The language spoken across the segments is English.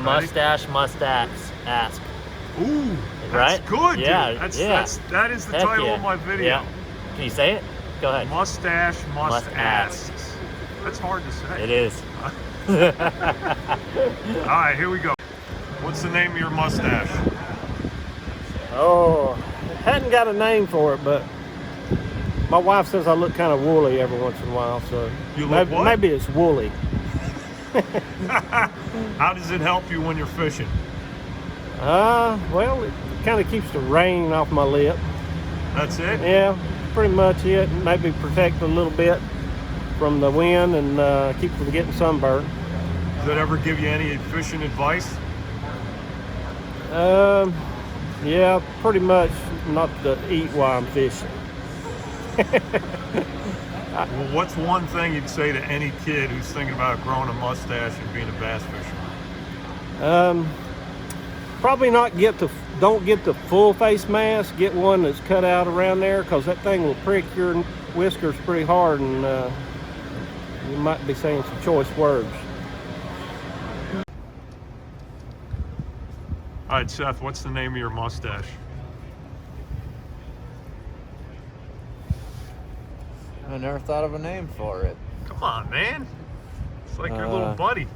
mustache, ask. Ooh, that's right? good, Yeah, dude. yeah. That is the Heck title yeah. of my video. Yeah. Can you say it? Go ahead. Mustache, must ask. asks. That's hard to say. It is. All right, here we go. What's the name of your mustache? Oh, hadn't got a name for it, but my wife says I look kind of woolly every once in a while, so You look what? maybe it's woolly. How does it help you when you're fishing? Well, it kind of keeps the rain off my lip. That's it? Yeah, pretty much it. Maybe protect a little bit from the wind and keep from getting sunburned. Does it ever give you any fishing advice? Yeah, pretty much not to eat while I'm fishing. Well, what's one thing you'd say to any kid who's thinking about growing a mustache and being a bass fisherman? Probably don't get the full face mask. Get one that's cut out around there, because that thing will prick your whiskers pretty hard, and you might be saying some choice words. All right, Seth, what's the name of your mustache? I never thought of a name for it. Come on, man. It's like your little buddy.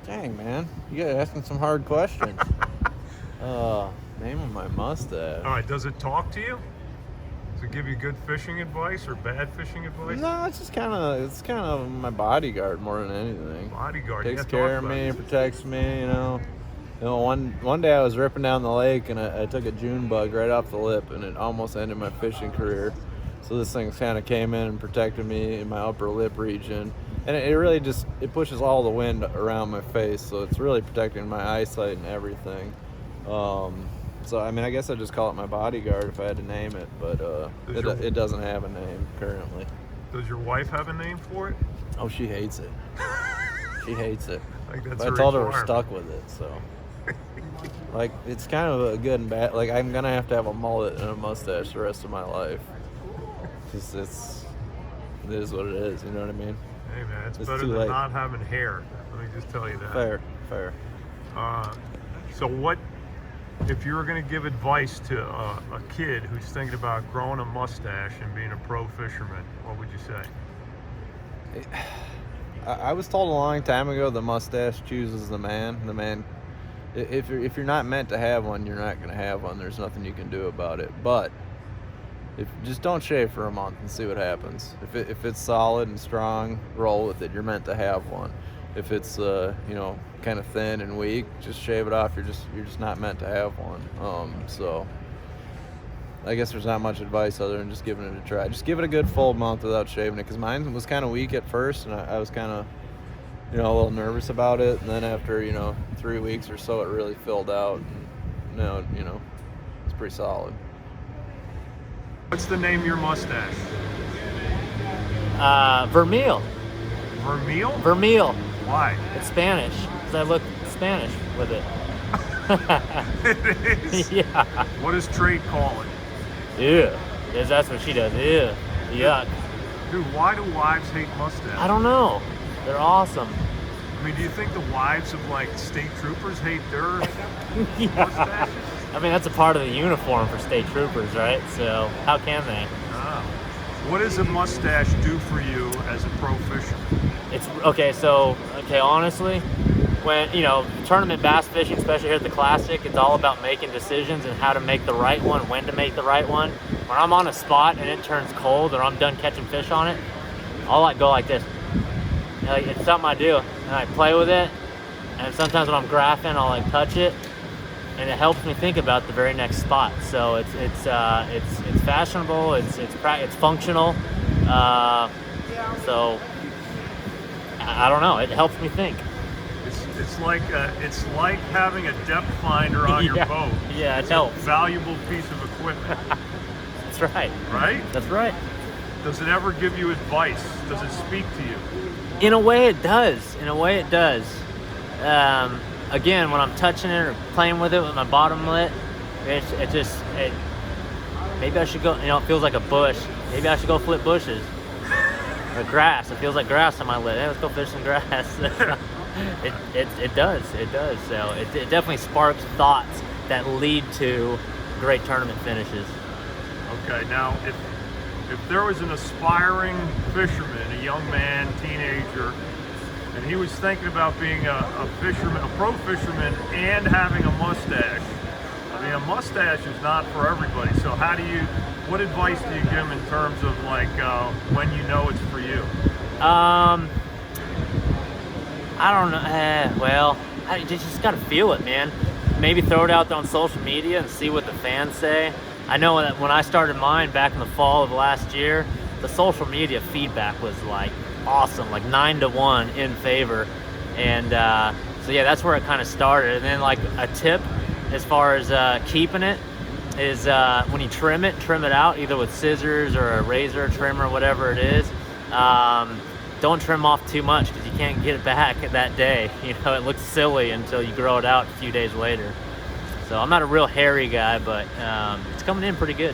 Dang, man. You guys asking some hard questions. Name of my mustache. All right, does it talk to you? Does it give you good fishing advice or bad fishing advice? No, it's kind of my bodyguard more than anything. Bodyguard. Takes yeah, care talk of about me, it. protects me, you know. One day I was ripping down the lake and I took a June bug right off the lip, and it almost ended my fishing career. So this thing kind of came in and protected me in my upper lip region, and it really just pushes all the wind around my face, so it's really protecting my eyesight and everything. So I mean, I guess I'd just call it my bodyguard if I had to name it, but it doesn't have a name currently. Does your wife have a name for it? Oh, she hates it. She hates it. Like that's But I told her we're stuck with it, so. Like, it's kind of a good and bad. Like, I'm gonna have to have a mullet and a mustache the rest of my life. Just it is what it is. You know what I mean? Hey man, it's It's better too than late. not having hair. Let me just tell you that. Fair. So what, if you were going to give advice to a kid who's thinking about growing a mustache and being a pro fisherman, what would you say? I was told a long time ago the mustache chooses the man. The man, if you're not meant to have one, you're not going to have one. There's nothing you can do about it. But just don't shave for a month and see what happens. If it's solid and strong, roll with it. You're meant to have one. If it's kind of thin and weak, just shave it off. You're just not meant to have one. So I guess there's not much advice other than just giving it a try. Just give it a good full month without shaving it, because mine was kind of weak at first, and I was kind of a little nervous about it. And then after 3 weeks or so, it really filled out. And now it's pretty solid. What's the name of your mustache? Vermeil. Vermeil? Vermeil. Why? It's Spanish, because I look Spanish with it. It is? Yeah. What does Trade call it? Yeah. Yes, that's what she does. Ew. Yuck. Dude, why do wives hate mustaches? I don't know. They're awesome. I mean, do you think the wives of like state troopers hate their Yeah. mustaches? I mean, that's a part of the uniform for state troopers, right? So how can they? Ah. What does a mustache do for you as a pro fisherman? It's okay. Honestly, when tournament bass fishing, especially here at the Classic, it's all about making decisions and how to make the right one, when to make the right one. When I'm on a spot and it turns cold, or I'm done catching fish on it, I'll go like this. It's something I do, and I play with it. And sometimes when I'm graphing, I'll touch it, and it helps me think about the very next spot. So it's fashionable. It's functional. So I don't know. It helps me think. It's like having a depth finder on your boat. Yeah, it it's helps. A valuable piece of equipment. That's right. Right? That's right. Does it ever give you advice? Does it speak to you? In a way, it does. Again, when I'm touching it or playing with it with my bottom lip, maybe I should go. It feels like a bush. Maybe I should go flip bushes. or grass. It feels like grass on my lid. Hey, let's go fish some grass. it does. So it definitely sparks thoughts that lead to great tournament finishes. Okay, now if there was an aspiring fisherman, a young man, teenager, and he was thinking about being a fisherman, a pro fisherman, and having a mustache. I mean, a mustache is not for everybody. So what advice do you give him in terms of like when you know it's for you? I don't know. Well, you just gotta feel it, man. Maybe throw it out there on social media and see what the fans say. I know that when I started mine back in the fall of last year, the social media feedback was like awesome, like 9-1 in favor. And so yeah, that's where it kind of started. And then like a tip as far as keeping it is when you trim it out either with scissors or a razor trimmer, whatever it is. Don't trim off too much because you can't get it back that day. You know, it looks silly until you grow it out a few days later. So I'm not a real hairy guy, but it's coming in pretty good.